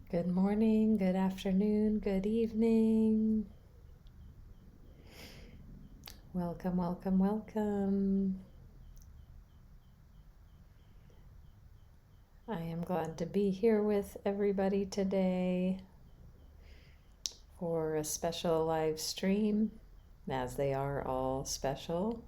Good morning, good afternoon, good evening. Welcome, welcome, welcome. I am glad to be here with everybody today for a special live stream, as they are all special.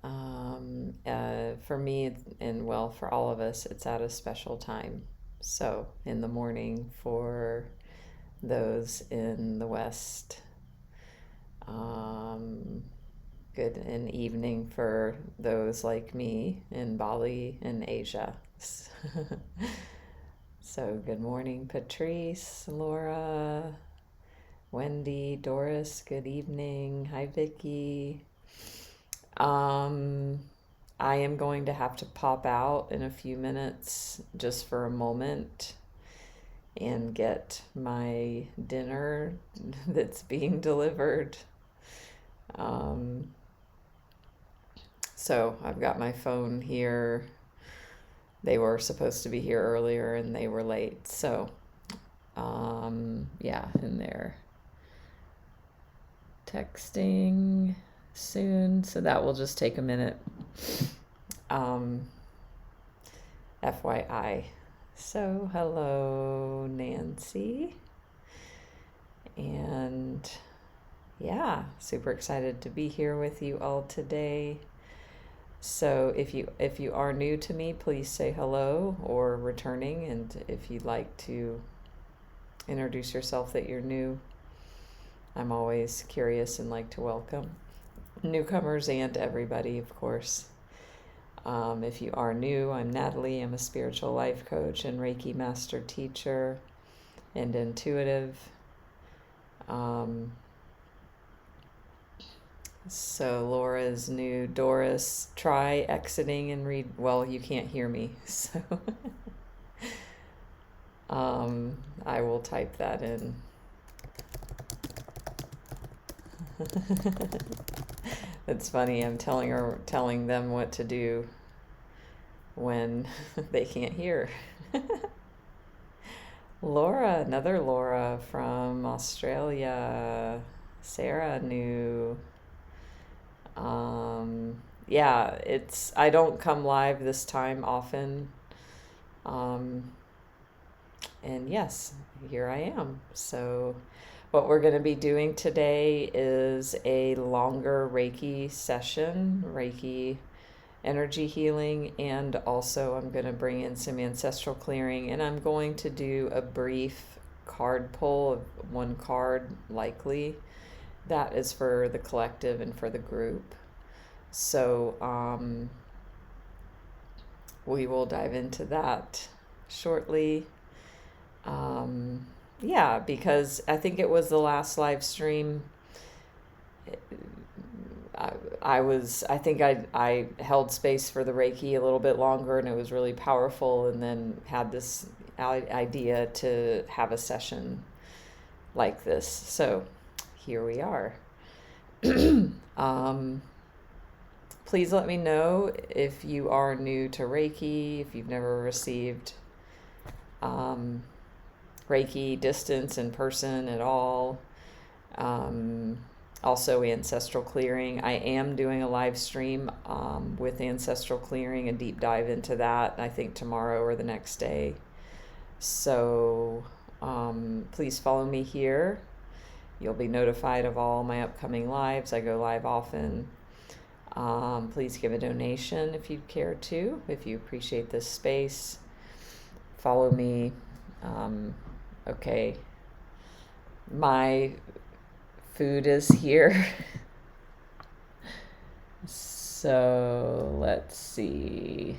For me, and well, for all of us, it's at a special time. So, in the morning for those in the West. Good an evening for those like me in Bali and Asia. So good morning, Patrice, Laura, Wendy, Doris. Good evening. Hi, Vicky. Um, I am going to have to pop out in a few minutes just for a moment and get my dinner that's being delivered. Um, So I've got my phone here. They were supposed to be here earlier and they were late. So, yeah, and they're texting soon. So that will just take a minute. FYI. So, hello, Nancy. And yeah, super excited to be here with you all today. So if you are new to me, please say hello or returning, and if you'd like to introduce yourself that you're new, I'm always curious and like to welcome newcomers and everybody, of course. If you are new, I'm Natalie. I'm a spiritual life coach and Reiki Master Teacher and intuitive. So Laura's new. Doris, try exiting and read. Well, you can't hear me, so I will type that in. It's funny. I'm telling them what to do when they can't hear. Laura, another Laura from Australia. Sarah, new. Yeah, I don't come live this time often. And yes, here I am. So, what we're going to be doing today is a longer Reiki session, Reiki energy healing, and also I'm going to bring in some ancestral clearing, and I'm going to do a brief card pull of one card, likely. That is for the collective and for the group. So, we will dive into that shortly. Yeah, because I think it was the last live stream. I think I held space for the Reiki a little bit longer and it was really powerful, and then had this idea to have a session like this. So here we are. Please let me know if you are new to Reiki, if you've never received Reiki distance in person at all. Also ancestral clearing. I am doing a live stream with ancestral clearing, a deep dive into that, I think tomorrow or the next day. So please follow me here. You'll be notified of all my upcoming lives. I go live often. Please give a donation if you care to, if you appreciate this space. Follow me. Okay. My food is here. So let's see.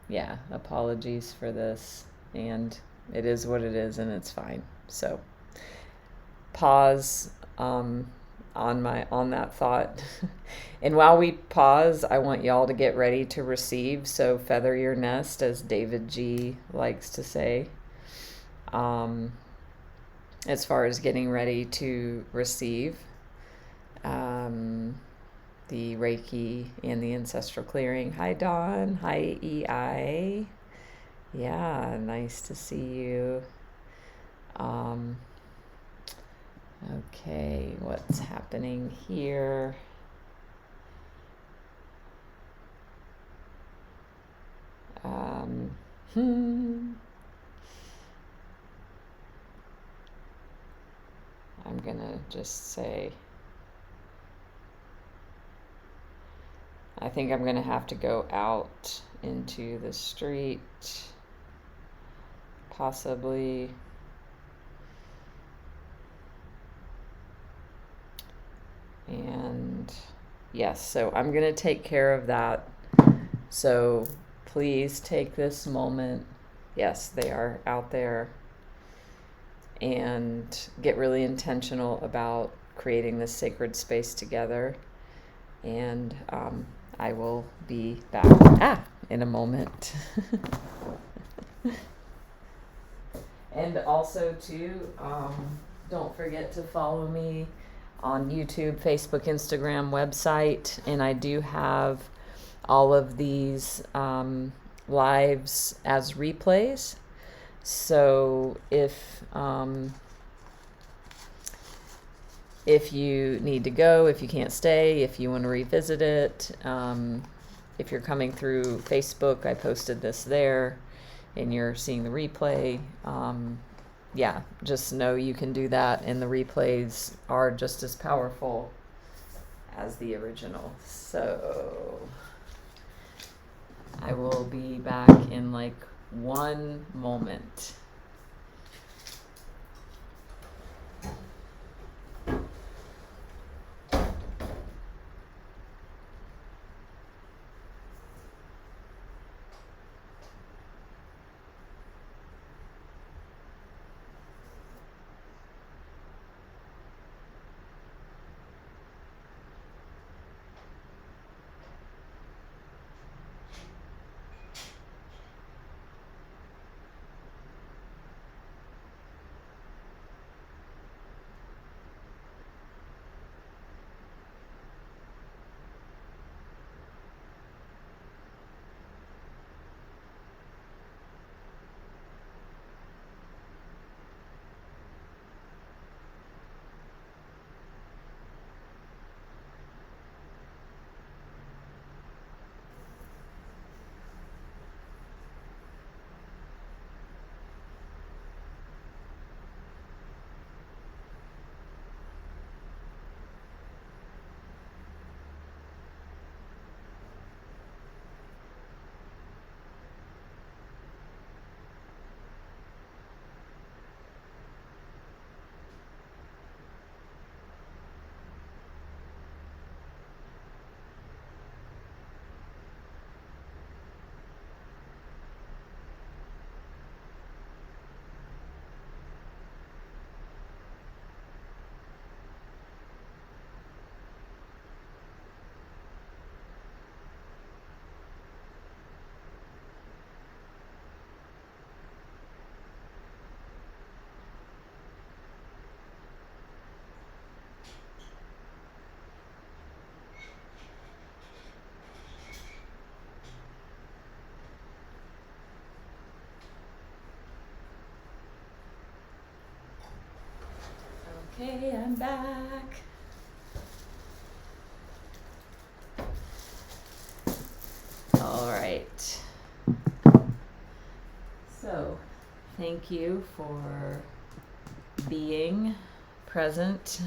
Yeah, apologies for this, and it is what it is, and it's fine. So pause on that thought. And while we pause, I want y'all to get ready to receive. So feather your nest, as David G likes to say. As far as getting ready to receive the Reiki and the ancestral clearing. Hi, Dawn. Hi, EI. Yeah, nice to see you. Um, okay, what's happening here? I'm gonna just say, I think I'm gonna have to go out into the street, possibly. And yes, so I'm gonna take care of that. So please take this moment. Yes, they are out there. And get really intentional about creating this sacred space together. And I will be back in a moment. And also, too, don't forget to follow me on YouTube, Facebook, Instagram, website. And I do have all of these lives as replays. So if you need to go, if you can't stay, if you want to revisit it, if you're coming through Facebook, I posted this there and you're seeing the replay. Yeah, just know you can do that, and the replays are just as powerful as the original. So I will be back in like one moment. Okay, I'm back. All right. So, thank you for being present.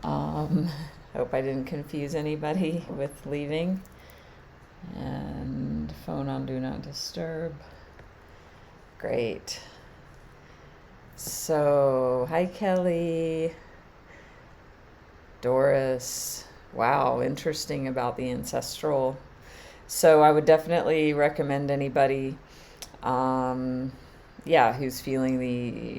Hope I didn't confuse anybody with leaving. And phone on Do Not Disturb. Great. So, hi Kelly. Doris. Wow, interesting about the ancestral. So I would definitely recommend anybody, who's feeling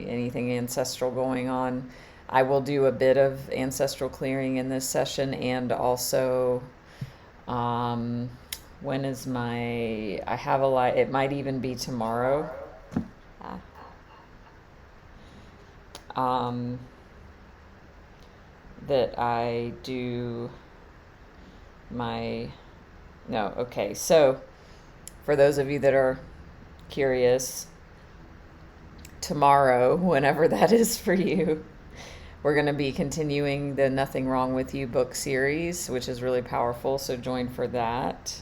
anything ancestral going on. I will do a bit of ancestral clearing in this session, and also, when is I have a lot, it might even be tomorrow. That I do my, no, okay, so for those of you that are curious, tomorrow, whenever that is for you, we're going to be continuing the Nothing Wrong With You book series, which is really powerful, so join for that.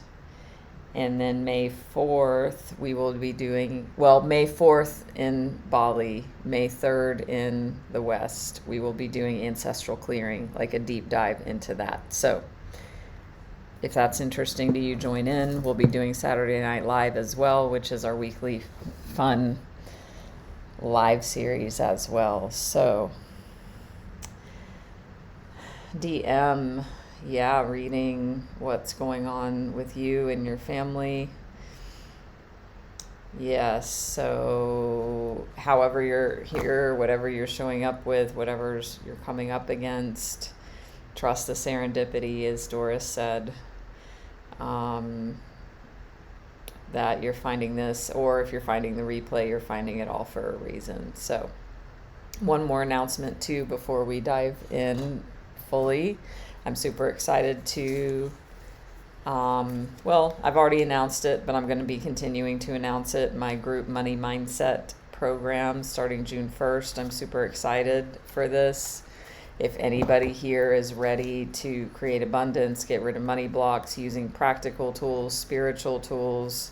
And then May 4th, we will be doing, May 4th in Bali, May 3rd in the West, we will be doing Ancestral Clearing, like a deep dive into that. So if that's interesting to you, join in. We'll be doing Saturday Night Live as well, which is our weekly fun live series as well. So DM, reading what's going on with you and your family. Yes, so however you're here, whatever you're showing up with, whatever's you're coming up against, trust the serendipity, as Doris said, that you're finding this, or if you're finding the replay, you're finding it all for a reason. So one more announcement too before we dive in fully. I'm super excited to, I've already announced it, but I'm going to be continuing to announce it. My group Money Mindset program starting June 1st. I'm super excited for this. If anybody here is ready to create abundance, get rid of money blocks using practical tools, spiritual tools,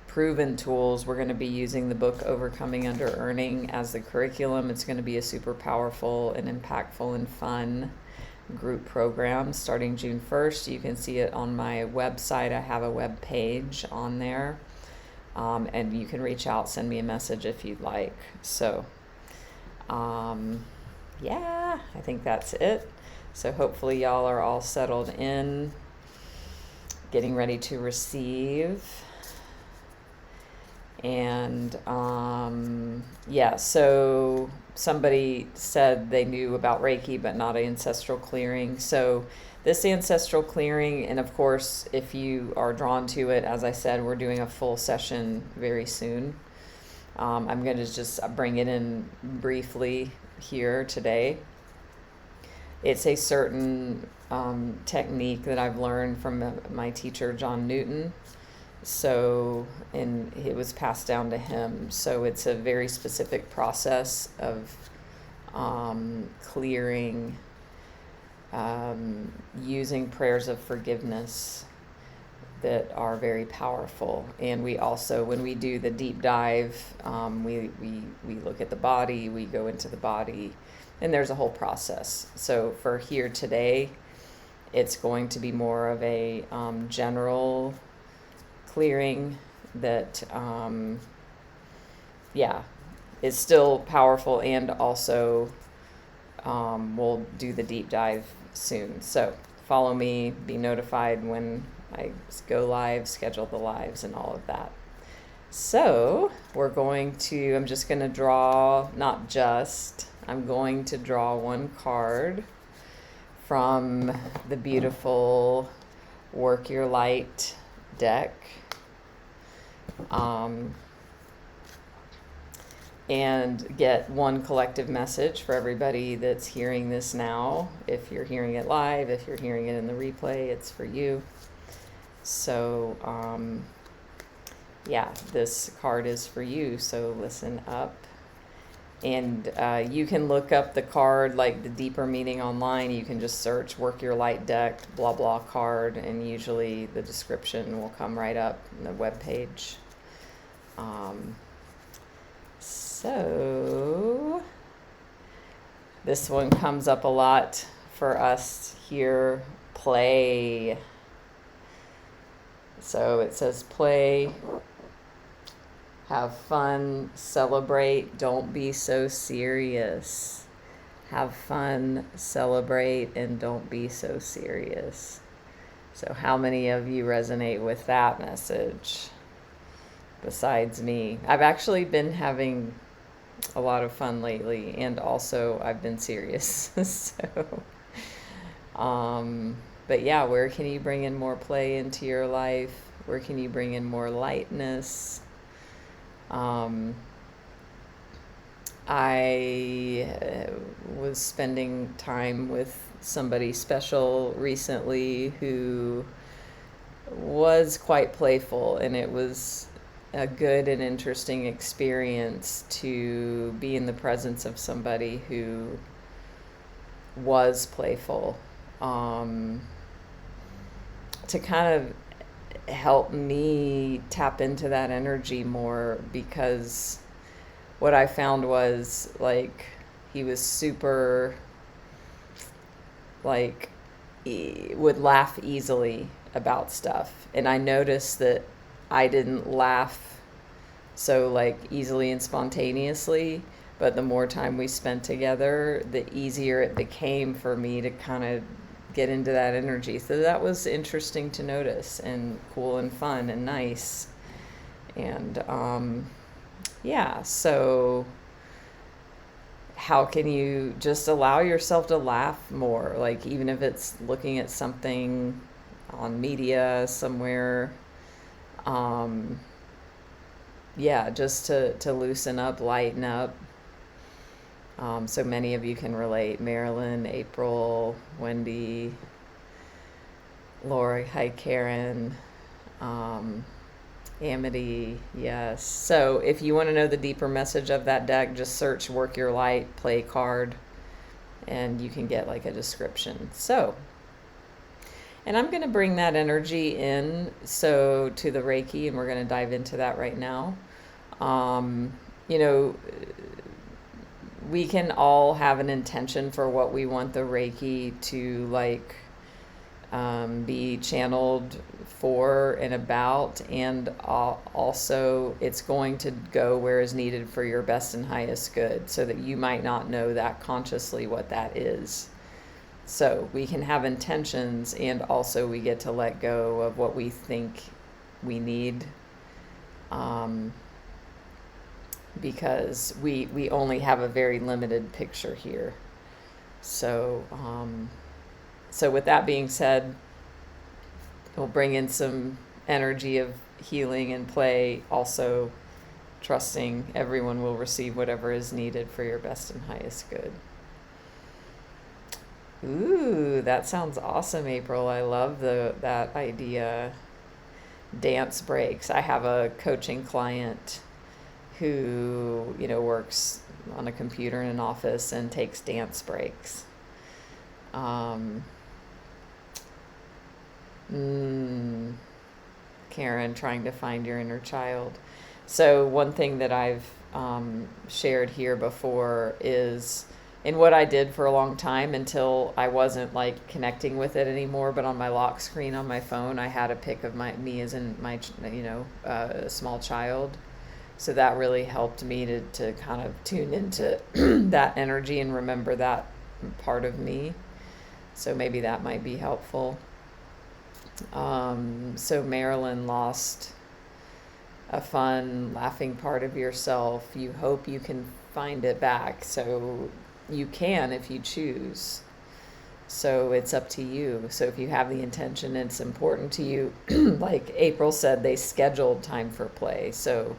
proven tools, we're going to be using the book Overcoming Under Earning as the curriculum. It's going to be a super powerful and impactful and fun group program starting June 1st. You can see it on my website. I have a web page on there, and you can reach out, send me a message if you'd like. So I think that's it. So hopefully y'all are all settled in, getting ready to receive. And so somebody said they knew about Reiki but not ancestral clearing. So this ancestral clearing, and of course if you are drawn to it, as I said, we're doing a full session very soon. I'm going to just bring it in briefly here today. It's a certain technique that I've learned from my teacher John Newton. So, and it was passed down to him. So it's a very specific process of clearing, using prayers of forgiveness that are very powerful. And we also, when we do the deep dive, we look at the body, we go into the body, and there's a whole process. So for here today, it's going to be more of a general clearing that is still powerful, and also we'll do the deep dive soon. So follow me, be notified when I go live, schedule the lives and all of that. So I'm just going to draw, I'm going to draw one card from the beautiful Work Your Light deck. And get one collective message for everybody that's hearing this now. If you're hearing it live, if you're hearing it in the replay, it's for you. So, this card is for you, so listen up. And you can look up the card, like the deeper meaning online. You can just search Work Your Light deck, blah, blah card, and usually the description will come right up in the webpage. So this one comes up a lot for us here, play. So it says play, have fun, celebrate, don't be so serious. Have fun, celebrate, and don't be so serious. So how many of you resonate with that message besides me? I've actually been having a lot of fun lately, and also I've been serious. So, but yeah, where can you bring in more play into your life? Where can you bring in more lightness? I was spending time with somebody special recently who was quite playful, and it was a good and interesting experience to be in the presence of somebody who was playful, to kind of help me tap into that energy more, because what I found was, like, he was super, like, would laugh easily about stuff, and I noticed that I didn't laugh so, like, easily and spontaneously, but the more time we spent together, the easier it became for me to kind of get into that energy. So that was interesting to notice, and cool and fun and nice. And yeah, so how can you just allow yourself to laugh more? Like, even if it's looking at something on media somewhere, yeah, just to loosen up, lighten up. So many of you can relate. Marilyn, April, Wendy, Lori, hi Karen, Amity, yes. So if you want to know the deeper message of that deck, just search Work Your Light, play card, and you can get like a description. So, and I'm going to bring that energy in, so to the Reiki, and we're going to dive into that right now. You know, we can all have an intention for what we want the Reiki to, like, be channeled for and about, and also it's going to go where is needed for your best and highest good, so that you might not know that consciously what that is. So we can have intentions, and also we get to let go of what we think we need, because we only have a very limited picture here. So so with that being said, we'll bring in some energy of healing and play, also trusting everyone will receive whatever is needed for your best and highest good. Ooh, that sounds awesome, April. I love that idea. Dance breaks. I have a coaching client who, you know, works on a computer in an office and takes dance breaks. Karen, trying to find your inner child. So one thing that I've shared here before is, in what I did for a long time until I wasn't, like, connecting with it anymore, but on my lock screen on my phone, I had a pic of me as in my, you know, small child. So that really helped me to kind of tune into that energy and remember that part of me. So maybe that might be helpful. So Marilyn, lost a fun, laughing part of yourself. You hope you can find it back. So you can if you choose. So it's up to you. So if you have the intention, it's important to you. Like April said, they scheduled time for play. So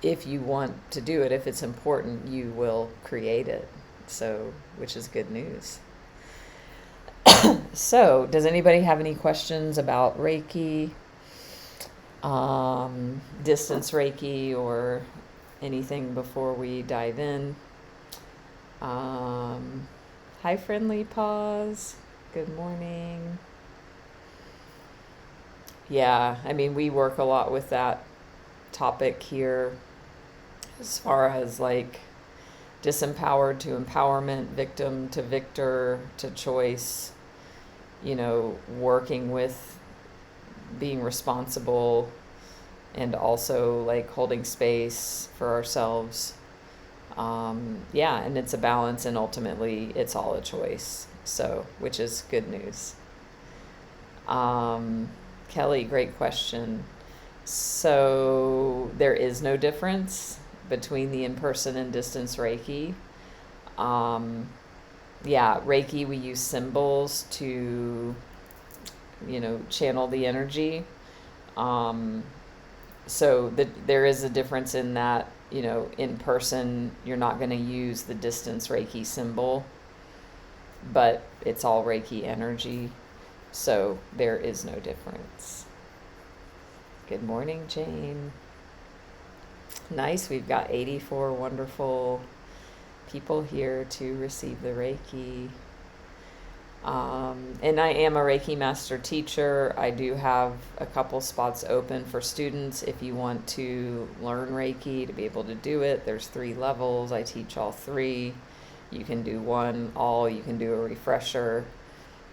if you want to do it, if it's important, you will create it. So, which is good news. So, does anybody have any questions about Reiki, distance Reiki, or anything before we dive in? Hi, Friendly Paws. Good morning. Yeah, I mean, we work a lot with that topic here, as far as, like, disempowered to empowerment, victim to victor to choice, you know, working with being responsible, and also, like, holding space for ourselves. Yeah, and it's a balance, and ultimately it's all a choice, so, which is good news. Kelly, great question. So there is no difference between the in-person and distance Reiki. Yeah, Reiki, we use symbols to, you know, channel the energy. So there is a difference in that, you know, in person, you're not going to use the distance Reiki symbol, but it's all Reiki energy. So there is no difference. Good morning, Jane. Nice, we've got 84 wonderful people here to receive the Reiki. And I am a Reiki Master Teacher. I do have a couple spots open for students if you want to learn Reiki to be able to do it. There's 3 levels. I teach all 3. You can do one, you can do a refresher.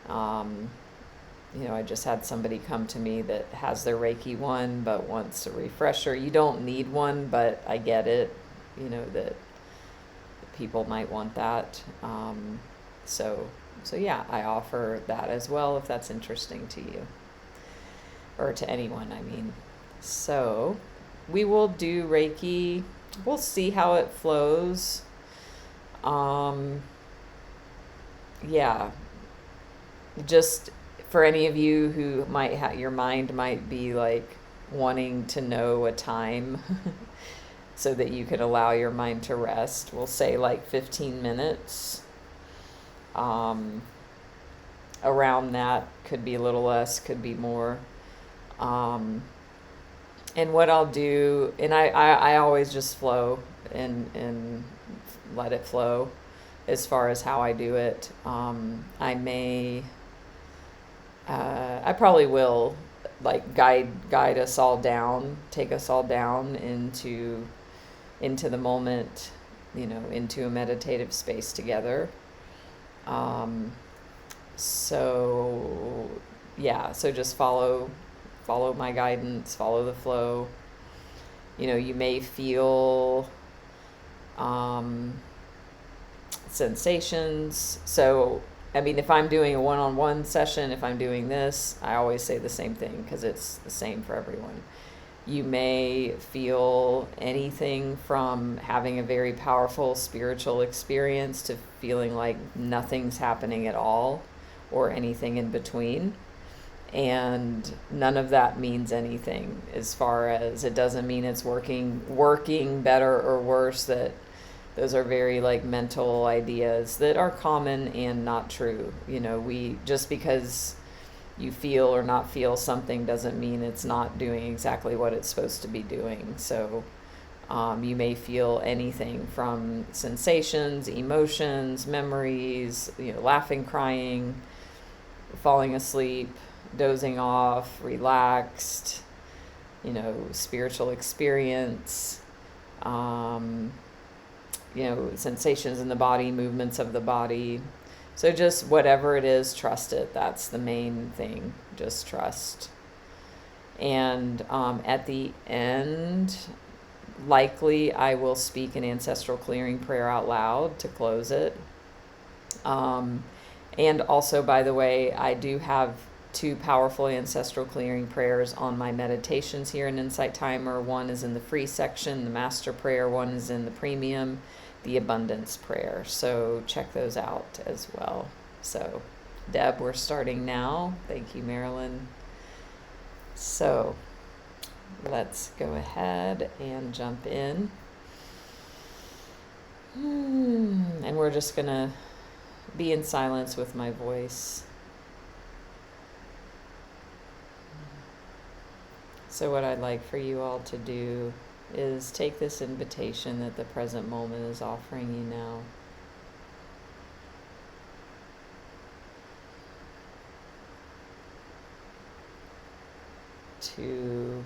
I just had somebody come to me that has their Reiki 1 but wants a refresher. You don't need one, but I get it, that people might want that. So yeah, I offer that as well if that's interesting to you, or to anyone, I mean. So we will do Reiki. We'll see how it flows. Yeah, just for any of you who might have, your mind might be like wanting to know a time so that you can allow your mind to rest. We'll say like 15 minutes. Around that, could be a little less, could be more. And what I'll do, and I always just flow and let it flow as far as how I do it. I probably will like guide us all down, take us all down into the moment, into a meditative space together. So just follow my guidance, follow the flow. You may feel sensations. So, I mean, if I'm doing a one-on-one session, if I'm doing this, I always say the same thing because it's the same for everyone. You may feel anything from having a very powerful spiritual experience to feeling like nothing's happening at all, or anything in between. And none of that means anything, as far as it doesn't mean it's working better or worse. That those are very like mental ideas that are common and not true. We just because you feel or not feel something doesn't mean it's not doing exactly what it's supposed to be doing. So you may feel anything from sensations, emotions, memories, laughing, crying, falling asleep, dozing off, relaxed, spiritual experience, sensations in the body, movements of the body. So just whatever it is, trust it. That's the main thing. Just trust. And at the end, likely I will speak an ancestral clearing prayer out loud to close it. And also, by the way, I do have 2 powerful ancestral clearing prayers on my meditations here in Insight Timer. One is in the free section, the master prayer. One is in the premium, the abundance prayer. So check those out as well. So Deb, we're starting now. Thank you, Marilyn. So let's go ahead and jump in. And we're just going to be in silence with my voice. So what I'd like for you all to do is take this invitation that the present moment is offering you now. To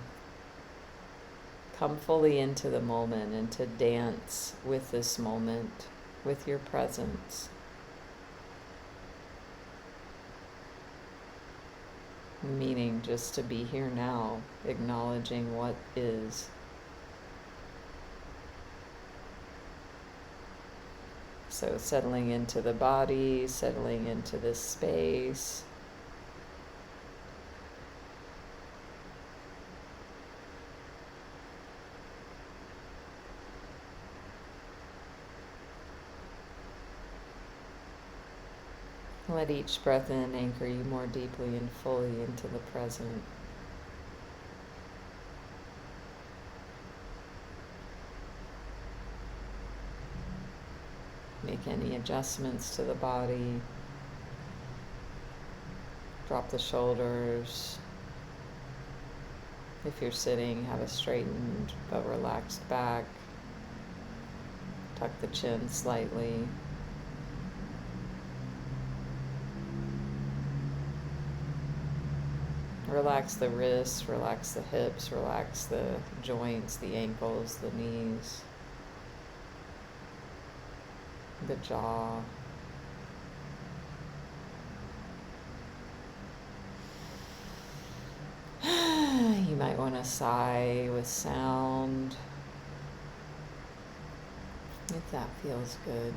come fully into the moment and to dance with this moment, with your presence. Meaning just to be here now, acknowledging what is. So settling into the body, settling into this space. Let each breath in anchor you more deeply and fully into the present. Make any adjustments to the body. Drop the shoulders. If you're sitting, have a straightened but relaxed back. Tuck the chin slightly. Relax the wrists, relax the hips, relax the joints, the ankles, the knees, the jaw. You might want to sigh with sound if that feels good.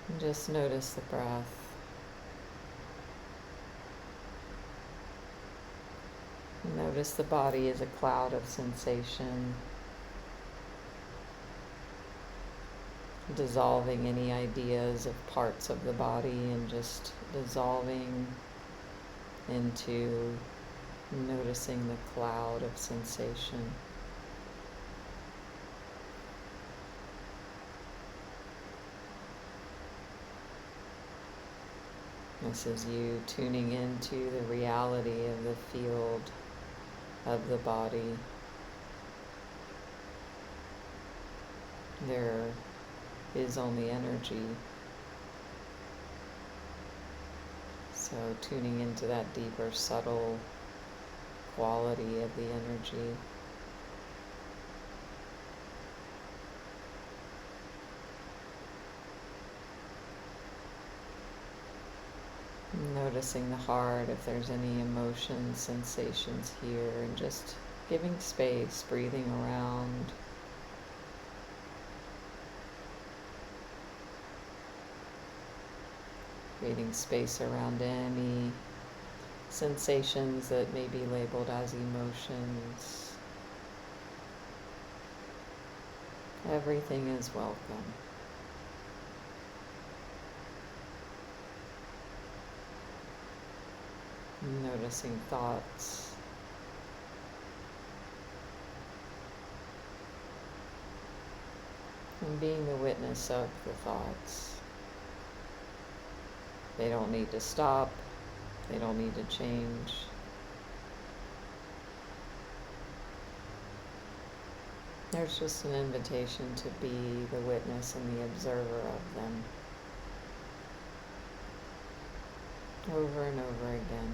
And just notice the breath. Notice the body as a cloud of sensation, dissolving any ideas of parts of the body and just dissolving into noticing the cloud of sensation. This is you tuning into the reality of the field of the body. There is only energy. So tuning into that deeper, subtle quality of the energy. Noticing the heart, if there's any emotions, sensations here, and just giving space, breathing around. Creating space around any sensations that may be labeled as emotions. Everything is welcome. Noticing thoughts. And being the witness of the thoughts. They don't need to stop. They don't need to change. There's just an invitation to be the witness and the observer of them. Over and over again.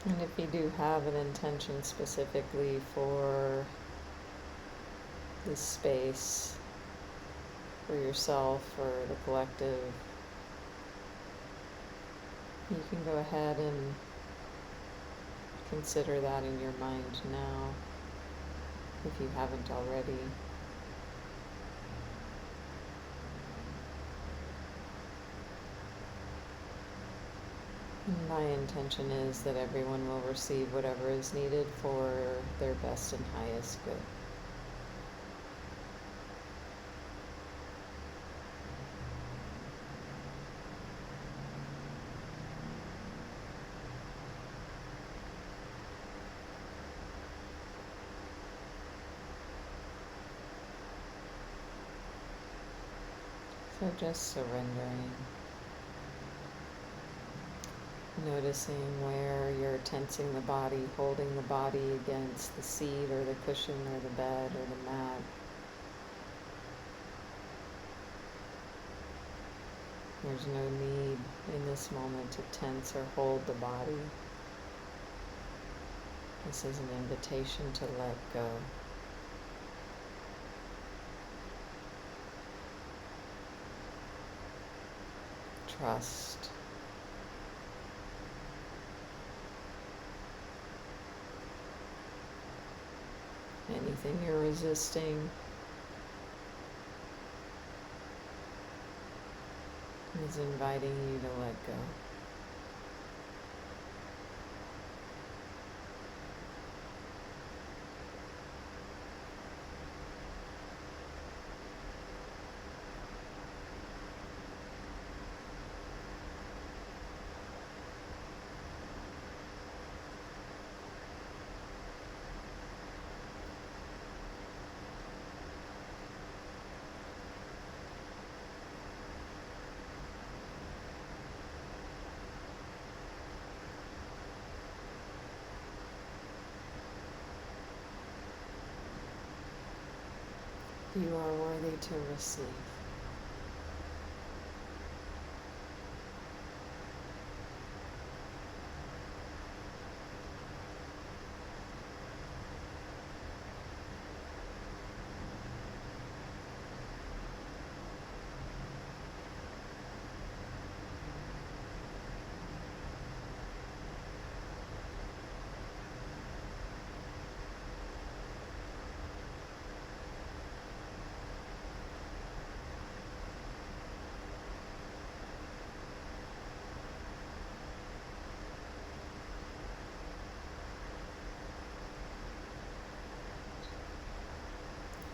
And if you do have an intention specifically for this space, for yourself or the collective, you can go ahead and consider that in your mind now, if you haven't already. My intention is that everyone will receive whatever is needed for their best and highest good. So just surrendering. Noticing where you're tensing the body, holding the body against the seat or the cushion or the bed or the mat. There's no need in this moment to tense or hold the body. This is an invitation to let go. Trust. Anything you're resisting is inviting you to let go. You are worthy to receive.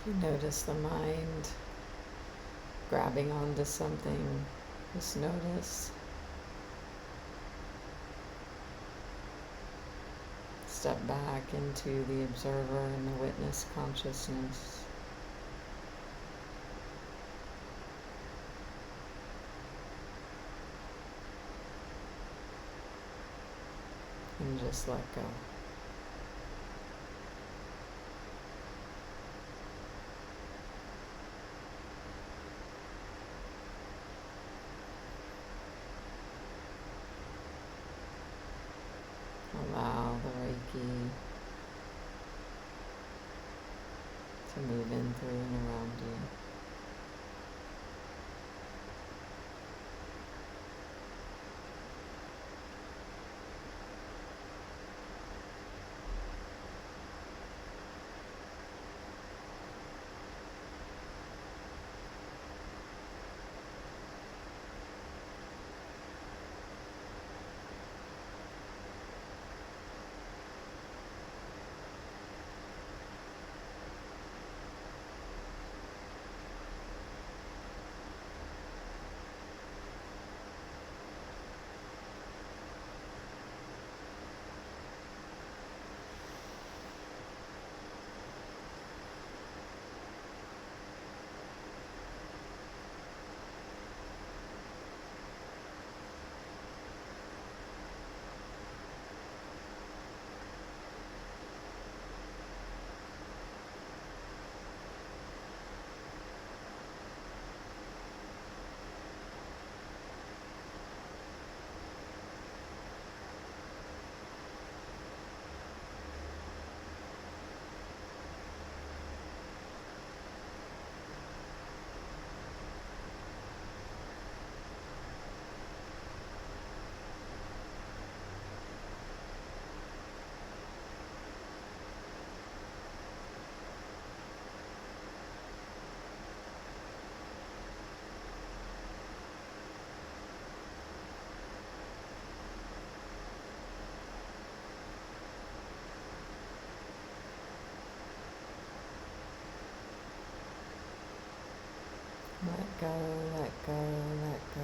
You notice the mind grabbing onto something, just notice. Step back into the observer and the witness consciousness. And just let go. Allow the Reiki to move in through and around you. Let go, let go, let go.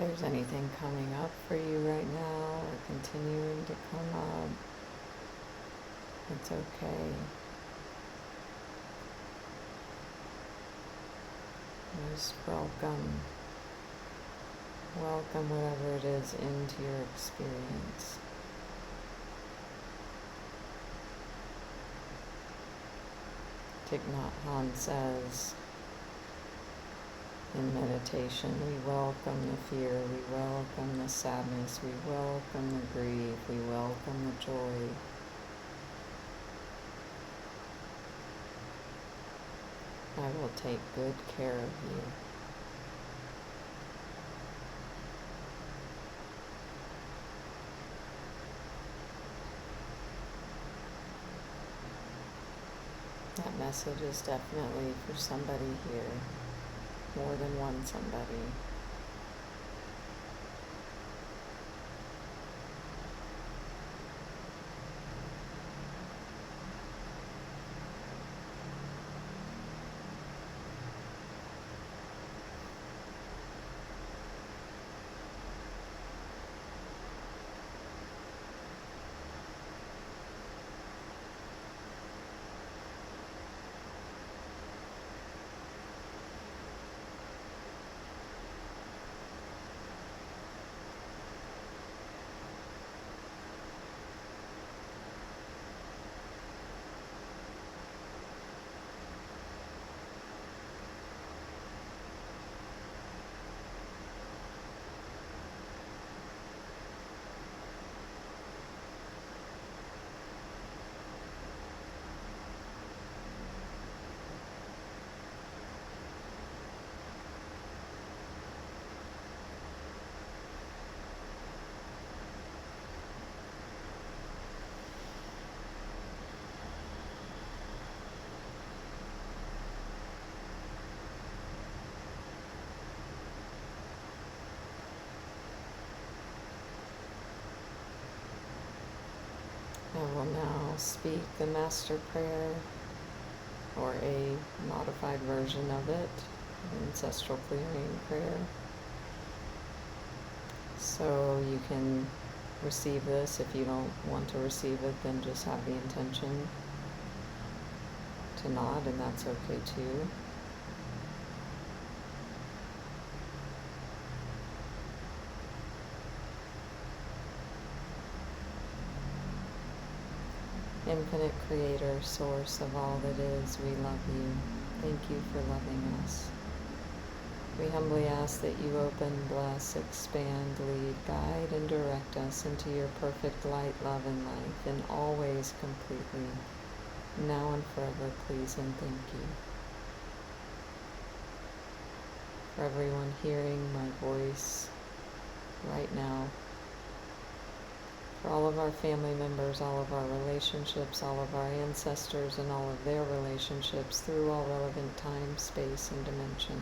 If there's anything coming up for you right now or continuing to come up, it's okay. Most welcome. Welcome whatever it is into your experience. Thich Nhat Hanh says in meditation, we welcome the fear, we welcome the sadness, we welcome the grief, we welcome the joy. I will take good care of you. That message is definitely for somebody here, more than one somebody. I will now speak the Master Prayer, or a modified version of it, Ancestral Clearing Prayer. So you can receive this. If you don't want to receive it, then just have the intention to nod, and that's okay too. Infinite Creator, Source of all that is, we love you. Thank you for loving us. We humbly ask that you open, bless, expand, lead, guide, and direct us into your perfect light, love, and life, in all ways completely, now and forever, please and thank you. For everyone hearing my voice right now, for all of our family members, all of our relationships, all of our ancestors, and all of their relationships through all relevant time, space, and dimension.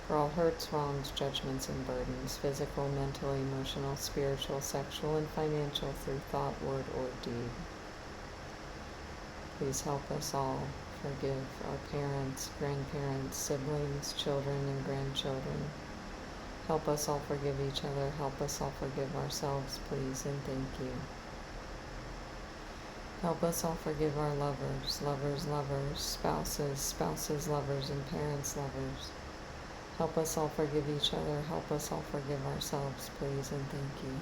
For all hurts, wrongs, judgments, and burdens, physical, mental, emotional, spiritual, sexual, and financial, through thought, word, or deed. Please help us all forgive our parents, grandparents, siblings, children, and grandchildren. Help us all forgive each other. Help us all forgive ourselves, please, and thank you. Help us all forgive our lovers, lovers, lovers, spouses, spouses, lovers, and parents, lovers. Help us all forgive each other. Help us all forgive ourselves, please, and thank you.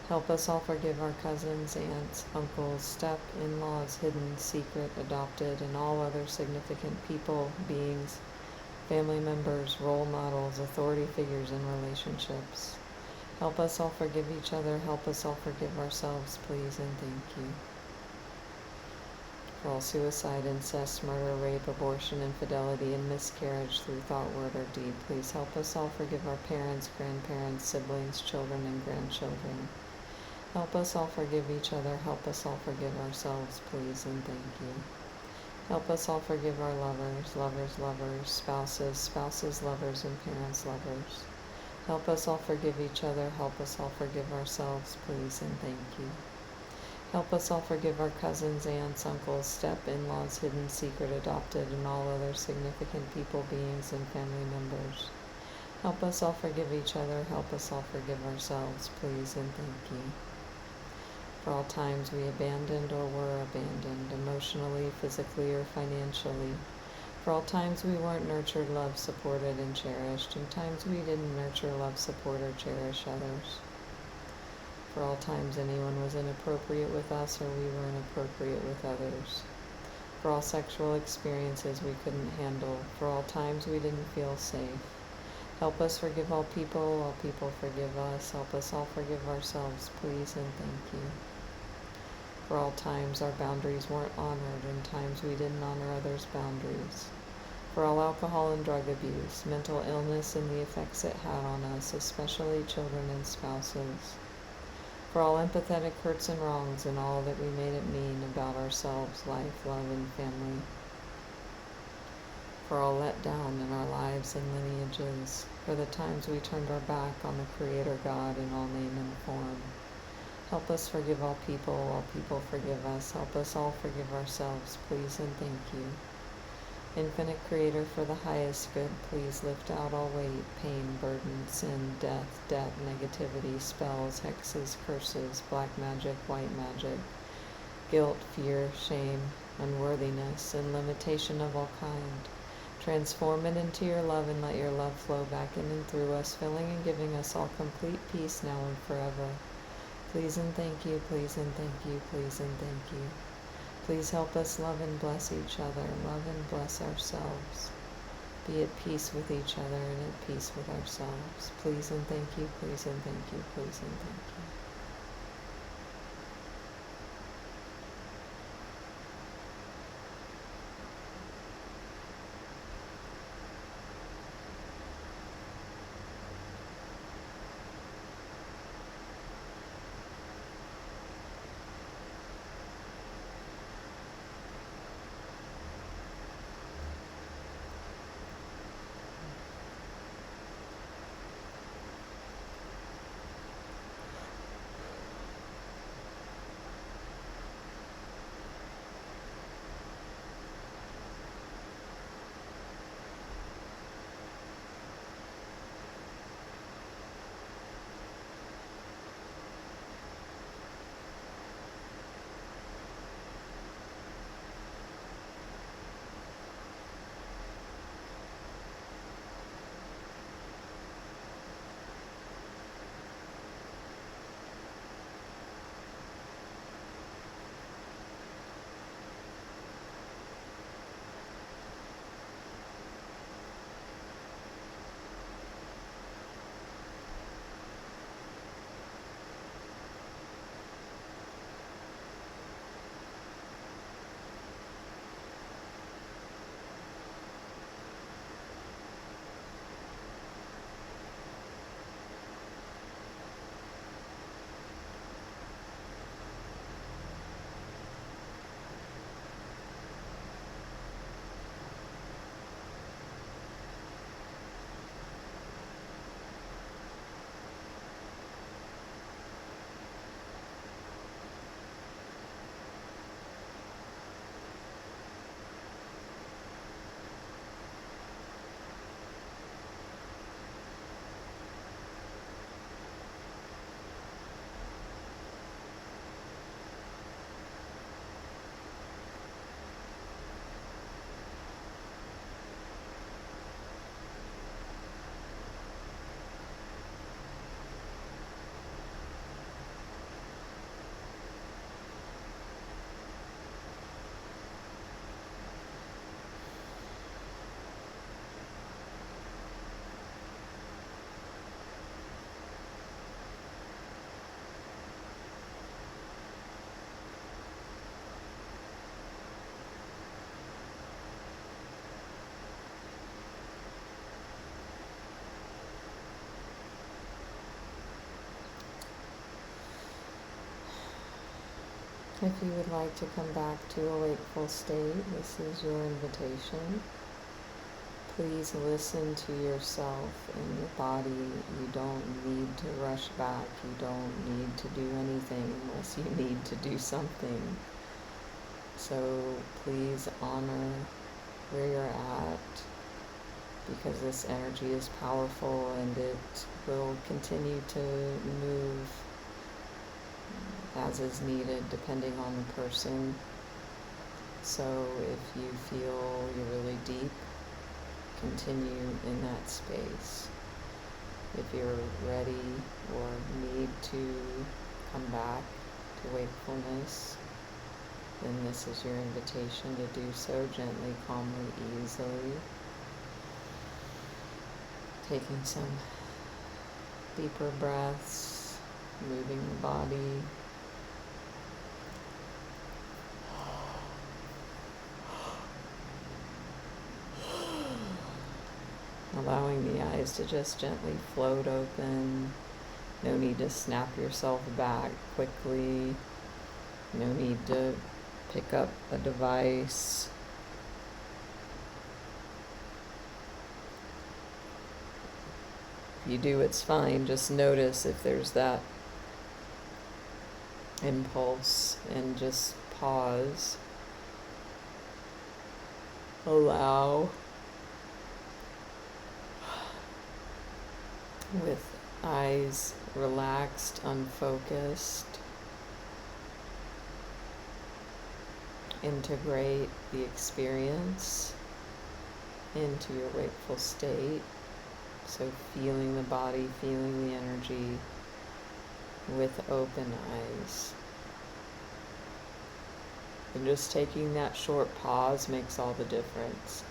Help us all forgive our cousins, aunts, uncles, step, in-laws, hidden, secret, adopted, and all other significant people, beings, family members, role models, authority figures, and relationships. Help us all forgive each other. Help us all forgive ourselves, please, and thank you. For all suicide, incest, murder, rape, abortion, infidelity, and miscarriage through thought, word, or deed, please help us all forgive our parents, grandparents, siblings, children, and grandchildren. Help us all forgive each other. Help us all forgive ourselves, please, and thank you. Help us all forgive our lovers, lovers, lovers, spouses, spouses, lovers, and parents, lovers. Help us all forgive each other. Help us all forgive ourselves, please, and thank you. Help us all forgive our cousins, aunts, uncles, step, in-laws, hidden, secret, adopted, and all other significant people, beings, and family members. Help us all forgive each other. Help us all forgive ourselves, please, and thank you. For all times we abandoned or were abandoned, emotionally, physically, or financially. For all times we weren't nurtured, loved, supported, and cherished, and times we didn't nurture, love, support, or cherish others. For all times anyone was inappropriate with us or we were inappropriate with others. For all sexual experiences we couldn't handle. For all times we didn't feel safe. Help us forgive all people forgive us. Help us all forgive ourselves, please and thank you. For all times our boundaries weren't honored and times we didn't honor others' boundaries. For all alcohol and drug abuse, mental illness and the effects it had on us, especially children and spouses. For all empathetic hurts and wrongs and all that we made it mean about ourselves, life, love, and family. For all let down in our lives and lineages. For the times we turned our back on the Creator God in all name and form. Help us forgive all people forgive us. Help us all forgive ourselves, please and thank you. Infinite Creator, for the highest good, please lift out all weight, pain, burden, sin, death, debt, negativity, spells, hexes, curses, black magic, white magic, guilt, fear, shame, unworthiness, and limitation of all kind. Transform it into your love and let your love flow back in and through us, filling and giving us all complete peace now and forever. Please and thank you, please and thank you, please and thank you. Please help us love and bless each other, love and bless ourselves. Be at peace with each other and at peace with ourselves. Please and thank you, please and thank you, please and thank you. If you would like to come back to a wakeful state, this is your invitation. Please listen to yourself and your body. You don't need to rush back. You don't need to do anything unless you need to do something. So please honor where you're at, because this energy is powerful and it will continue to move as is needed depending on the person. So if you feel you're really deep, continue in that space. If you're ready or need to come back to wakefulness, then this is your invitation to do so gently, calmly, easily. Taking some deeper breaths, moving the body. Allowing the eyes to just gently float open. No need to snap yourself back quickly. No need to pick up a device. If you do, it's fine. Just notice if there's that impulse and just pause. Allow. With eyes relaxed, unfocused. Integrate the experience into your wakeful state. So feeling the body, feeling the energy with open eyes. And just taking that short pause makes all the difference.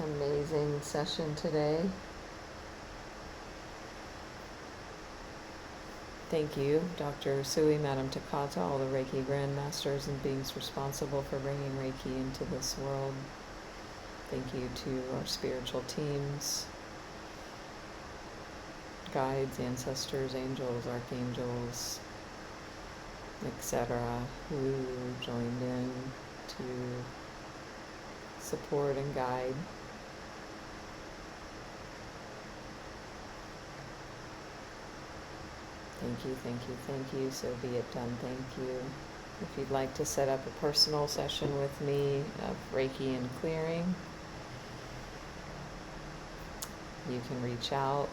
Amazing session today. Thank you, Dr. Sui, Madam Takata, all the Reiki Grandmasters and beings responsible for bringing Reiki into this world. Thank you to our spiritual teams, guides, ancestors, angels, archangels, etc., who joined in to support and guide. Thank you, thank you, thank you. So be it done. Thank you. If you'd like to set up a personal session with me of Reiki and clearing, you can reach out.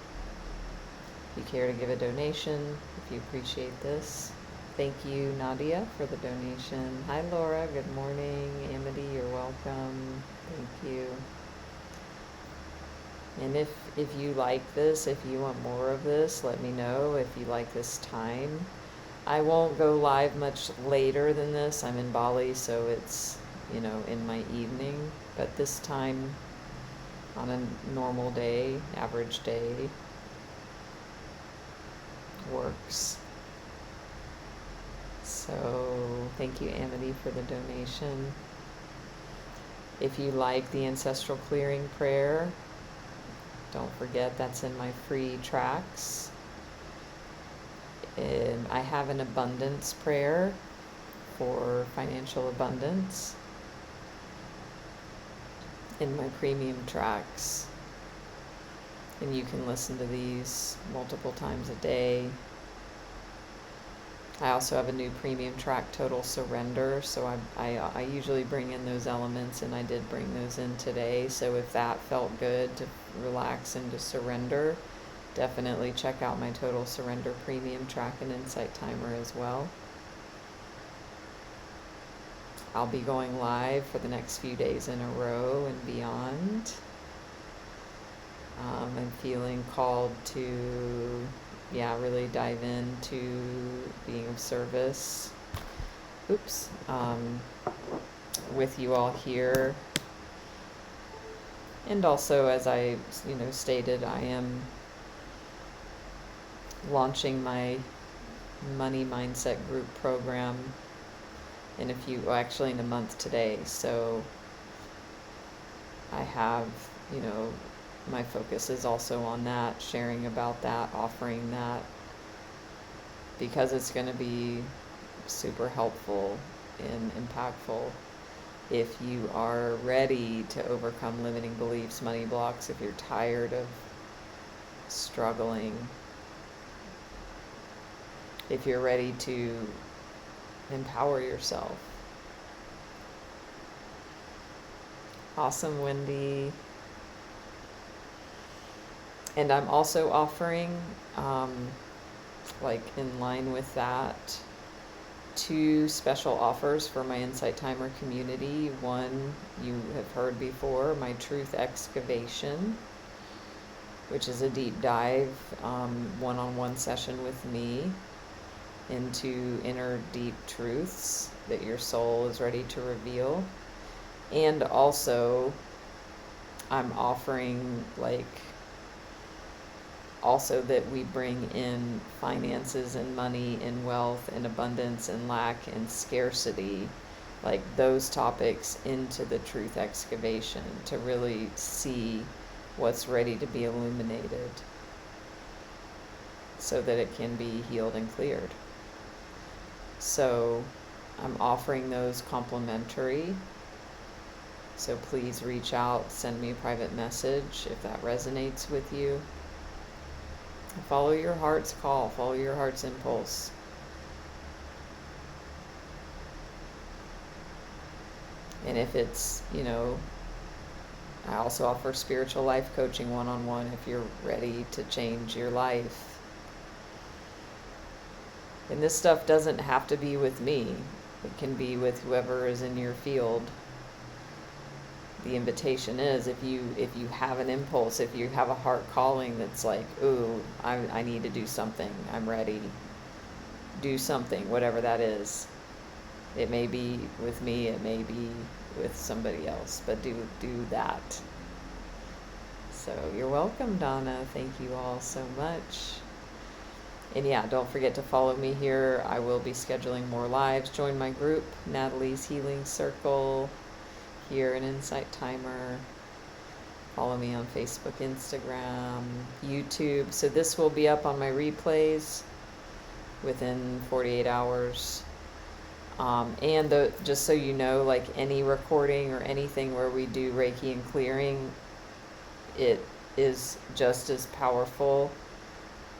If you care to give a donation, if you appreciate this. Thank you, Nadia, for the donation. Hi, Laura. Good morning. Amity, you're welcome. Thank you. And if you like this, if you want more of this, let me know. If you like this time, I won't go live much later than this. I'm in Bali, so it's, in my evening. But this time, on a normal day, average day, works. So thank you, Amity, for the donation. If you like the Ancestral Clearing prayer, don't forget that's in my free tracks. I have an abundance prayer for financial abundance in my premium tracks. And you can listen to these multiple times a day. I also have a new premium track, Total Surrender, so I usually bring in those elements, and I did bring those in today. So if that felt good to relax and to surrender, definitely check out my Total Surrender premium track and insight timer as well. I'll be going live for the next few days in a row and beyond. I'm feeling called to really dive into being of service. With you all here. And also, as I, stated, I am launching my money mindset group program in a month today. So I have, my focus is also on that, sharing about that, offering that, because it's going to be super helpful and impactful if you are ready to overcome limiting beliefs, money blocks, if you're tired of struggling, if you're ready to empower yourself. Awesome, Wendy. And I'm also offering, like in line with that, 2 special offers for my Insight Timer community. One you have heard before, my Truth Excavation, which is a deep dive, one-on-one session with me into inner deep truths that your soul is ready to reveal. And also, I'm offering also that we bring in finances and money and wealth and abundance and lack and scarcity, like those topics, into the truth excavation to really see what's ready to be illuminated so that it can be healed and cleared. So I'm offering those complimentary. So please reach out, send me a private message if that resonates with you. Follow your heart's call, follow your heart's impulse. And if it's, I also offer spiritual life coaching one-on-one if you're ready to change your life. And this stuff doesn't have to be with me. It can be with whoever is in your field. The invitation is, if you have an impulse, if you have a heart calling that's like, ooh, I need to do something, I'm ready, do something, whatever that is. It may be with me, it may be with somebody else, but do that. So you're welcome, Donna. Thank you all so much. And yeah, don't forget to follow me here. I will be scheduling more lives. Join my group, Natalie's Healing Circle, here in Insight Timer. Follow me on Facebook, Instagram, YouTube. So this will be up on my replays within 48 hours. And just so you know, like any recording or anything where we do Reiki and clearing, it is just as powerful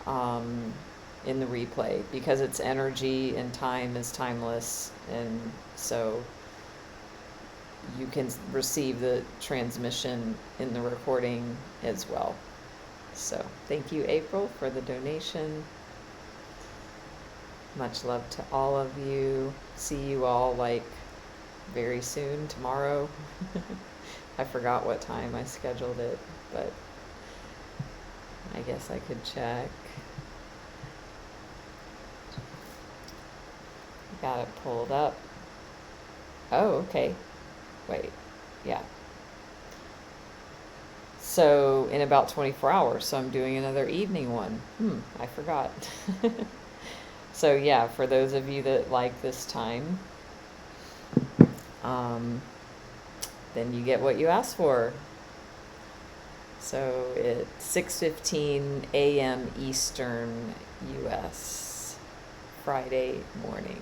in the replay because it's energy and time is timeless. And so you can receive the transmission in the recording as well. So thank you, April, for the donation. Much love to all of you. See you all very soon, tomorrow. I forgot what time I scheduled it, but I guess I could check. Got it pulled up. Oh, okay. Wait, yeah. So in about 24 hours, so I'm doing another evening one. I forgot. So yeah, for those of you that like this time, then you get what you asked for. So it's 6:15 a.m. Eastern US, Friday morning.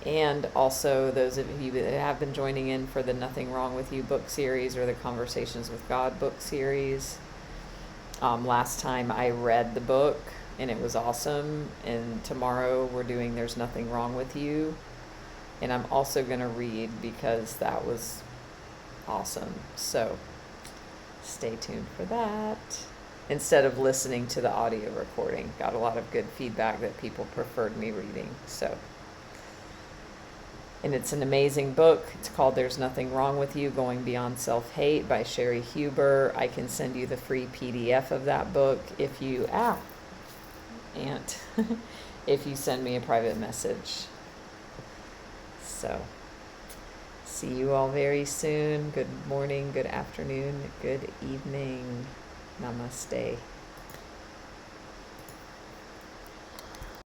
And also those of you that have been joining in for the Nothing Wrong With You book series or the Conversations with God book series. Last time I read the book and it was awesome. And tomorrow we're doing There's Nothing Wrong With You. And I'm also going to read because that was awesome. So stay tuned for that. Instead of listening to the audio recording. Got a lot of good feedback that people preferred me reading. And it's an amazing book. It's called There's Nothing Wrong With You, Going Beyond Self-Hate by Sherry Huber. I can send you the free PDF of that book if you, if you send me a private message. So, see you all very soon. Good morning, good afternoon, good evening. Namaste.